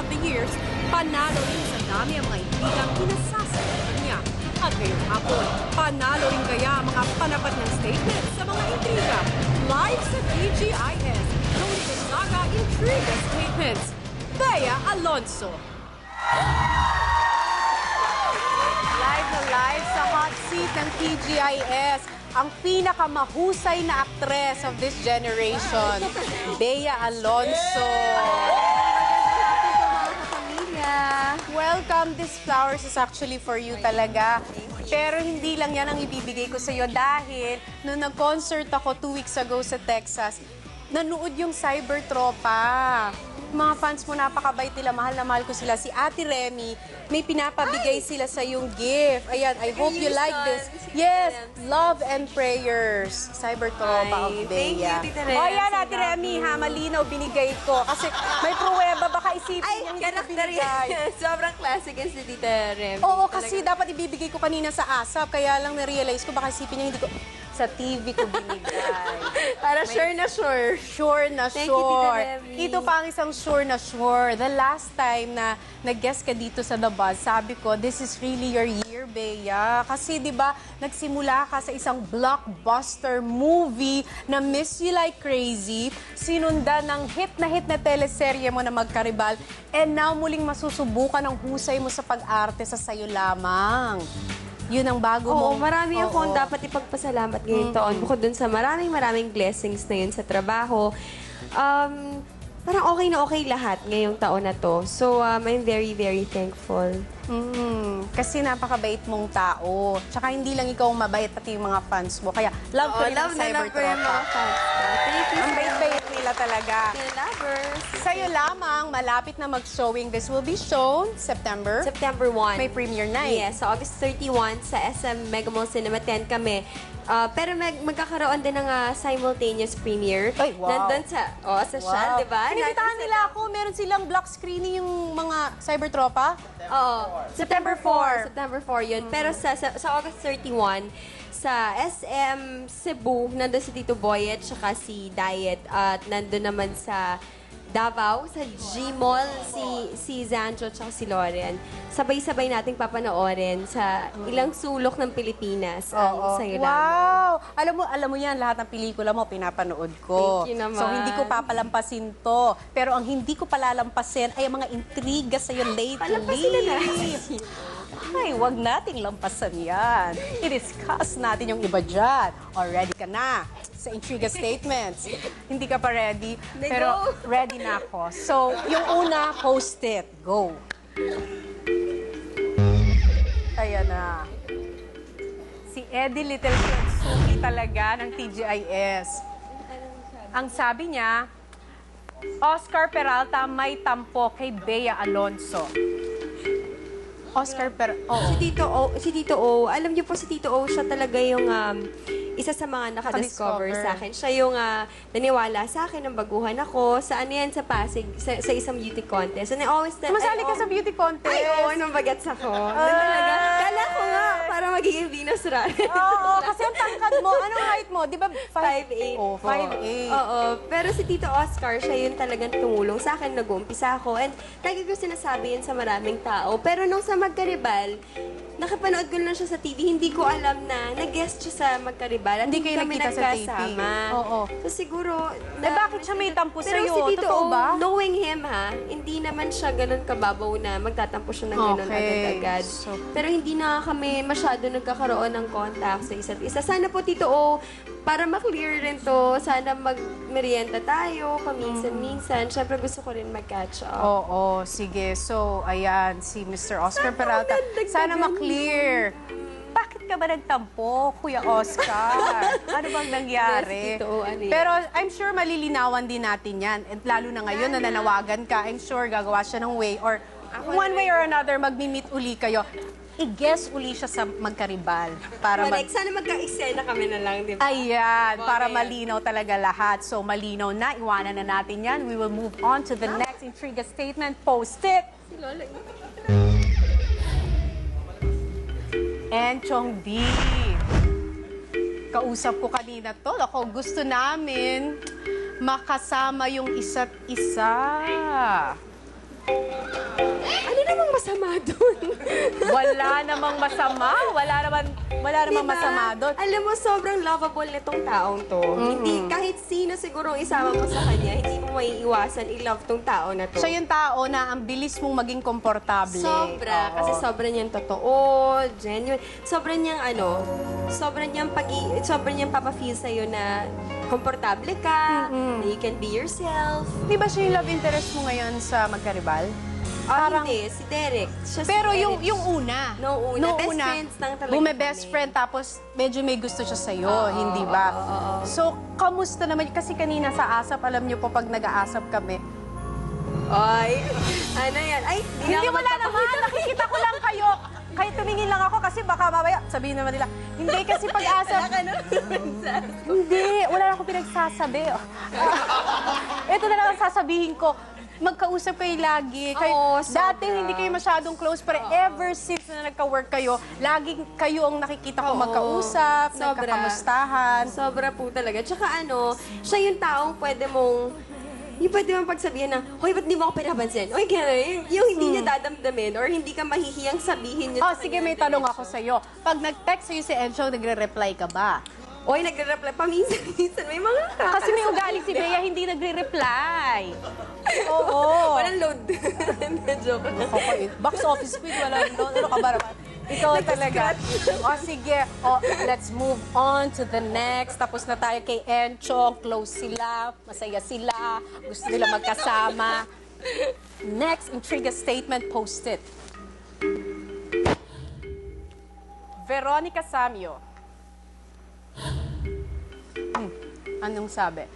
throughout the years, panalo rin sa dami ang mga intrigang kinasasakupan niya. At ngayong hapon, panalo rin kaya ang mga panapat ng statement sa mga intriga. Live sa TGIS, Tony Gonzaga Intriga Statements. Bea Alonso. Live na live sa hot seat ng TGIS, ang pinakamahusay na actress of this generation, Bea Alonso. Welcome. This flowers is actually for you talaga. Pero hindi lang yan ang ibibigay ko sa iyo dahil nung nag-concert ako 2 weeks ago sa Texas, nanood yung Cybertropa. Mga fans mo, napakabait nila. Mahal na mahal ko sila. Si Ate Remy, may pinapabigay sila sa yung gift. Ayan, I hope you like this. Yes, love and prayers. Cybertropa of Bea. Thank you, Tita Remy. O yan, Ate Remy, ha, malinaw, binigay ko. Kasi may pruweba, baka isipin niya hindi ko binigay. Sobrang classic yan si Tita Remy. Oo, kasi dapat ibibigay ko kanina sa ASAP. Kaya lang na-realize ko, baka isipin niya hindi ko sa TV ko binigay. Para sure na sure. Sure na Thank you, Tita sure. Remy. Ito pa ang isang sure na sure. The last time na nag-guest ka dito sa The Buzz, sabi ko, this is really your year, Bea. Kasi di ba nagsimula ka sa isang blockbuster movie na Miss You Like Crazy, sinundan ng hit na teleserye mo na Magkaribal, and now muling masusubukan ang husay mo sa pag-arte sa Sayo Lamang. Yun ang bago mo. Oo, marami akong dapat ipagpasalamat ngayong taon. Bukod dun sa maraming blessings na yun sa trabaho. Parang okay lahat ngayong taon na to. So, I'm very thankful. Kasi napakabait mong tao. Tsaka hindi lang ikaw mabait, pati yung mga fans mo. Kaya love ko rin ang Cybertropa. Thank you. Ang bait-bait nila talaga. Lovers. Sa'yo lamang, malapit na mag-showing. This will be shown September. September 1. May premiere night. Yes, sa August 31 sa SM Mega Mall Cinema 10 kami. Pero magkakaroon din ng simultaneous premiere. Ay, wow. Nandun sa Shell, di ba? Pinibitahan nila ako. Meron silang block screening yung mga Cybertropa. Oo. September 4. September 4 yun. Pero sa August 31, sa SM Cebu, nandun si Tito Boy at saka si Diet. At nandun naman sa Davao, sa G-Mall, si Zanjo at si Loren. Sabay-sabay nating papanoorin sa ilang sulok ng Pilipinas ang Sayo Lamang. Wow! Alam mo yan, lahat ng pelikula mo, pinapanood ko. Thank you naman. So, hindi ko papalampasin to. Pero ang hindi ko palalampasin ay ang mga intriga sa'yo lately. Palampasin na natin. Ay, wag nating lampasan yan. I-discuss natin yung iba dyan. O, ready ka na sa Intriga Statements. Hindi ka pa ready, pero ready na ako. So, yung una, post it. Go. Ayan na. Si Eddie Littleton, suki talaga ng TGIS. Ang sabi niya, Oscar Peralta may tampo kay Bea Alonso. Oscar Peralta. Si Tito O, alam niyo po si Tito O, siya talaga yung isa sa mga nakadiscover sa akin. Siya yung naniwala sa akin ng baguhan ako sa ano yan, sa Pasig, sa isang beauty contest. And I always Sumasali ka sa beauty contest? Ay, oo, nung bagets ako. Talaga. Kala ko nga, para magiging Venus Rally. Oo, kasi ang tangkad mo, anong height mo? Di ba 5'8". Oh, 5'8". Oo. Pero si Tito Oscar, siya yung talagang tumulong sa akin. Nag-uumpisa ako. And lagi ko sinasabi yan sa maraming tao. Pero nung sa Magkaribal, nakapanood ko lang siya sa TV. Hindi ko alam na nag-guest siya sa Magkaribal. At Hindi kayo kami nakita sa TV. nagkasama. Oo. So siguro... Bakit siya may tampo Pero sa'yo? si Tito Totoo O, ba? knowing him hindi naman siya ganun kababaw na magtatampo siya ng ganun Okay. agad-agad. So- Pero hindi na kami masyado nagkakaroon ng contact sa isa't isa. Sana po, Tito O, para ma-clear rin to, sana mag-merienda tayo, paminsan-minsan. Siyempre gusto ko rin mag-catch up. Oo, sige. So, ayan, si Mr. Oscar Peralta. Sana ma-clear. Bakit ka ba nagtampo, Kuya Oscar? Ano bang nangyari? Yes, Tito, ano yan? Pero I'm sure malilinawan din natin yan. And lalo na ngayon na nanawagan ka, I'm sure gagawa siya ng way or one way or another, magmi-meet uli kayo. I-guess uli siya sa Magkaribal. Para Correct. Sana magka-eksena kami na lang, di ba? Ayan, para Ayan. malinaw talaga lahat. So, malinaw na. Iwanan na natin yan. We will move on to the next Intriga Statement. Post it! Si Lola. And Chong B. Kausap ko kanina to. Ako, gusto namin makasama yung isa't isa. Ano namang masama doon? Wala namang masama. Wala namang masama doon. Alam mo, sobrang lovable nitong taong to. Hindi, kahit sino siguro isama mo sa kanya, hindi mo maiiwasan i-love tong tao na to. Siya yung tao na ang bilis mong maging komportable. Sobra. Oo. Kasi sobra niyang totoo, genuine. Sobra niyang sobra niyang papafeel sa'yo na komportable ka, na you can be yourself. Di ba siya yung love interest mo ngayon sa Magkaribal? Parang- Hindi, si Derek. Siya Pero si yung Derek. una. Nung una, best friends lang talaga Bume-best kami. friend tapos medyo may gusto siya sa'yo, hindi ba? So, kamusta naman? Kasi kanina sa ASAP, alam niyo po pag nag-aasap kami, Ay, ano yan? Ay, hindi, wala naman. Nakikita ko lang kayo. Kahit tumingin lang ako kasi baka mamaya sabihin naman nila, hindi kasi pag-asap. Hindi, wala na akong pinagsasabi. Ito na lang ang sasabihin ko. Magkausap kayo lagi. Oo, sobra. Dati hindi kayo masyadong close, pero ever since na nagka-work kayo, laging kayo ang nakikita ko Oo. magkausap, Sobra. nagkakamustahan. Sobra po talaga. Tsaka siya yung taong pwede mong pagsabihan na, hoy, ba't di mo ako pinapansin? Hoy, gano'n. Yung hindi niya dadamdamin or hindi ka mahihiyang sabihin niya Oh, sige, may tanong ako sa'yo. Pag nag-text sa'yo si Encho, nagre-reply ka ba? Hoy, nagre-reply. Paminsan-minsan. May mga Kasi may ugali si Bea, hindi nagre-reply. Oo. Walang load. Joke lang. Box office queen, wala doon. Ano ka ba naman? Ikaw talaga. O sige, let's move on to the next. Tapos na tayo kay Encho. Close sila, masaya sila, gusto nila magkasama. Next, intriga statement, post it. Veronica Samio. Anong sabi?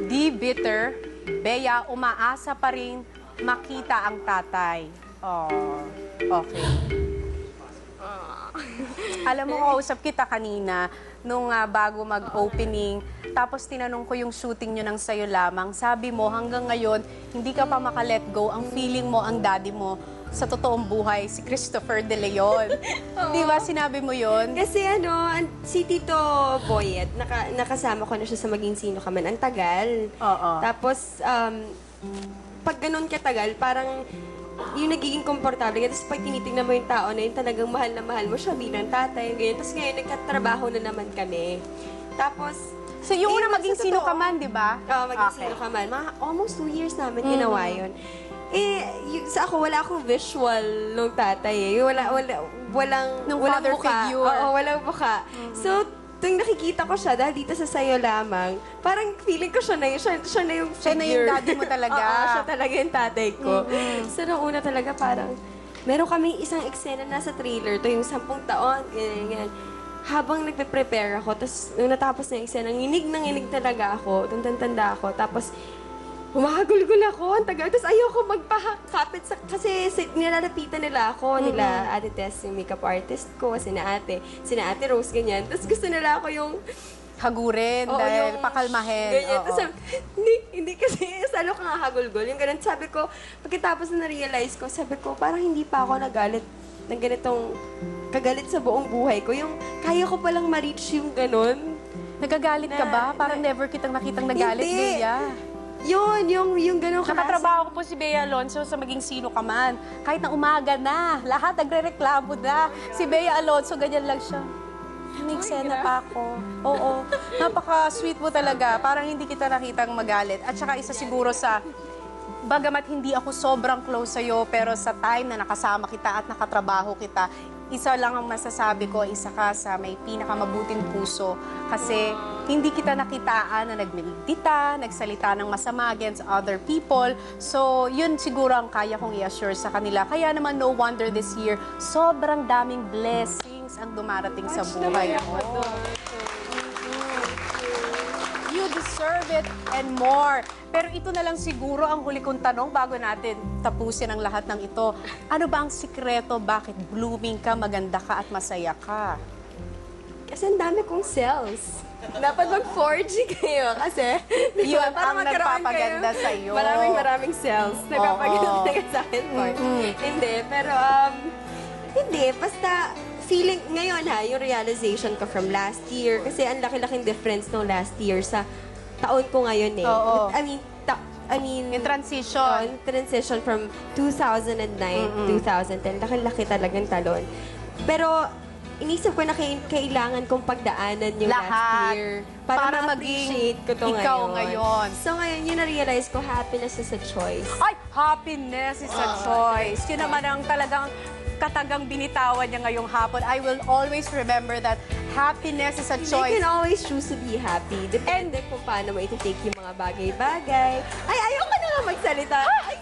Di bitter, Bea, umaasa pa rin makita ang tatay. Oh, okay. Alam mo, kausap kita kanina nung bago mag-opening, tapos tinanong ko yung shooting nyo ng Sayo Lamang. Sabi mo, hanggang ngayon, hindi ka pa maka-let go. Ang feeling mo, ang daddy mo, sa totoong buhay, si Christopher De Leon. Di ba, sinabi mo yon? Kasi si Tito Boyet, nakasama ko na siya sa Maging Sino Ka Man. Ang tagal. Oo. Tapos, pag ganun katagal, parang yung nagiging komportable ka. Tapos pag tinitingnan mo yung tao na yun, talagang mahal na mahal mo siya bilang tatay. Ganyan. Tapos ngayon, nagkatrabaho na naman kami. Tapos, So, yung una ayun, maging sa sino totoo. ka man, di ba? Oo, Maging Okay. Sino Ka Man. Almost 2 years namin ginawa yun. Sa ako, wala akong visual nung tatay eh. Walang Nung walang father mukha. figure. Oo, walang mukha. So, tuwing nakikita ko siya, dahil dito sa Sayo Lamang, parang feeling ko siya na yung figure. Siya na yung daddy mo talaga. Oo, siya talaga yung tatay ko. So, nung una talaga parang, meron kaming isang eksena nasa trailer, to yung 10 taon, ganyan. Habang nagpe-prepare ako, tapos nung natapos na yung eksena, nginig talaga ako, tanda ako, tapos humahagulgul ako, ang tagal. Tapos ayoko magpakapit kasi nilalapitan nila ako, nila Ate Tess, yung makeup artist ko, sina Ate Rose, ganyan. Tapos gusto nila ako yung Hagurin Oo, dahil yung pakalmahin. Ganyan. Oo. Tapos hindi kasi salo ka nga hagulgol. Yung ganun, sabi ko, pagkatapos na na-realize ko, sabi ko, parang hindi pa ako nagalit ng ganitong kagalit sa buong buhay ko. Yung kaya ko palang ma-reach yung ganun. Nagagalit ka ba? Parang never kitang nakitang nagalit, Hindi. Bea. Yung ganun klase. Nakatrabaho ko po si Bea Alonso sa Maging Sino Ka Man. Kahit na umaga na, lahat nagre-reklamo na. Si Bea Alonso, ganyan lang siya. May eksena pa ako. Oo. Napaka-sweet mo talaga. Parang hindi kita nakitang magalit. At saka isa siguro sa, bagamat hindi ako sobrang close sa'yo, pero sa time na nakasama kita at nakatrabaho kita, isa lang ang masasabi ko, isa ka sa may pinakamabuting puso. Kasi hindi kita nakitaan na nagmedita, nagsalita ng masama against other people. So, yun siguro ang kaya kong i-assure sa kanila. Kaya naman, no wonder this year, sobrang daming blessings ang dumarating sa buhay mo. You deserve it and more. Pero ito na lang siguro ang huli kong tanong bago natin tapusin ang lahat ng ito. Ano ba ang sikreto? Bakit blooming ka, maganda ka at masaya ka? Kasi ang dami kong cells. Dapat mag-4G kayo kasi Yun para ang magkaroon nagpapaganda kayo sa'yo. Maraming cells. Nagpapaganda ka sa akin, Mark. Hindi, pero hindi. Basta feeling, ngayon yung realization ko from last year, kasi ang laki-laking difference nung last year sa taon ko ngayon eh. Oo. I mean, I mean, In transition. in transition from 2009 2010, laki-laki talagang talon. Pero, inisip ko na kailangan kong pagdaanan yung Lahat. last year para maging ma-appreciate ko to ikaw ngayon. So ngayon, yun na-realize ko, happiness is a choice. Ay, happiness is a choice. Yun naman ang talagang katagang binitawan niya ngayong hapon. I will always remember that happiness is a You choice. can always choose to be happy. Depende kung paano mo iti-take yung mga bagay-bagay. Ay, ayoko na nga magsalita. Ay,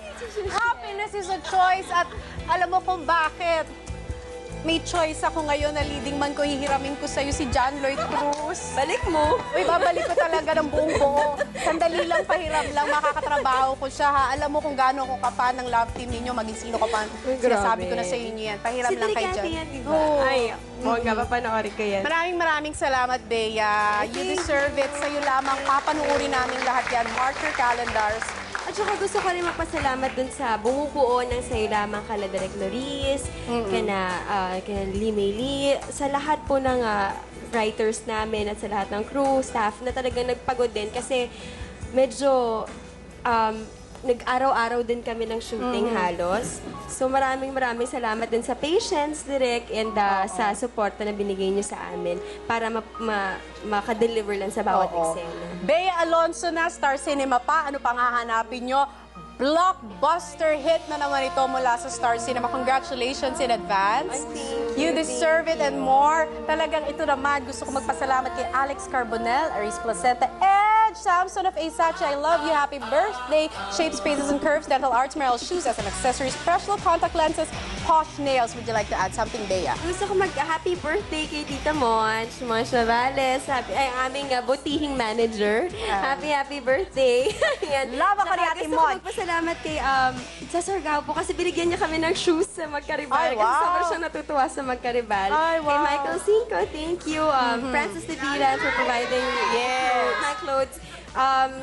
Happiness is a choice at alam mo kung bakit. May choice ako ngayon na leading man ko, hihiramin ko sa'yo si John Lloyd Cruz. balik mo. Uy, babalik ko talaga ng buong buo. Sandali lang, pahiram lang, makakatrabaho ko siya ha. Alam mo kung gaano ko kapan ng love team ninyo, maging sino ka pa. Uy, Sinasabi grabe. ko na sa inyo yan. Pahiram Si lang kay Tricante John. yan, di ba? Oo. Ay, nga, papanoorin ko yan. Maraming salamat, Bea. You deserve it. Sa'yo lamang, papanuorin namin lahat yan. Mark your calendars. At saka gusto ko rin magpasalamat dun sa bumubuo ng Sa'yo Lamang kala Direk Loris, kana Lee May Lee, sa lahat po ng writers namin at sa lahat ng crew, staff na talagang nagpagod din kasi medyo nag-araw-araw din kami ng shooting halos. So maraming salamat din sa patience, Direk, and sa suporta na binigay niyo sa amin para maka-deliver lang sa bawat eksena. Bea Alonso na, Star Cinema pa. Ano pang hahanapin nyo? Blockbuster hit na naman ito mula sa Star Cinema. Congratulations in advance. You deserve it and more. Talagang ito naman, gusto ko magpasalamat kay Alex Carbonell, Aris Placenta, and Samson of Asachi. I love you. Happy birthday. Shape, Spaces, and Curves, Dental Arts, Merrill Shoes as an accessory, special contact lenses, Posh Nails. Would you like to add something, Bea? Gusto ko mag-happy birthday kay Tita Monch, Monch Navales, ay aming butihing manager. Happy birthday. Yan. Love ako ni Saka Ate gusto ko Monch. magpasalamat kay sa Surigao po kasi binigyan niya kami ng shoes sa Magkaribal. Ay, wow. Kasi sobrang siyang natutuwa sa Magkaribal. Ay, wow. Kay Michael Cinco, thank you. Francis Tevila for providing my clothes.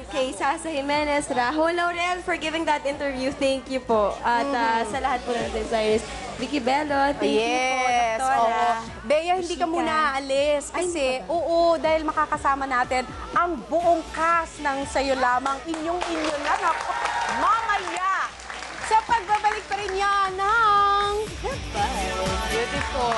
Kay Sasa Jimenez, Rahul Laurel for giving that interview. Thank you po. At sa lahat po ng designers, Vicky Bello, thank you po, Yes, Doktora. oo. Bea, hindi ka Shika. muna aalis. Kasi, oo, dahil makakasama natin ang buong cast ng Sa'yo Lamang. Inyong-inyo na. Naku, mamaya! Sa pagbabalik pa rin yan ng... Beautiful.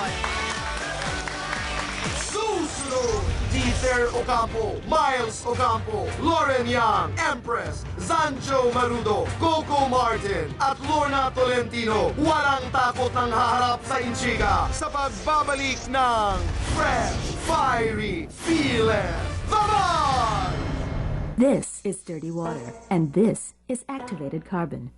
Susunod, Dieter Ocampo, Miles Ocampo, Lauren Yang, Empress, Zanjo Marudo, Coco Martin, at Lorna Tolentino. Walang takot ang haharap sa Inchiga sa pagbabalik ng Fresh, Fiery, Fearless, Bye-bye! This is Dirty Water, and this is activated carbon.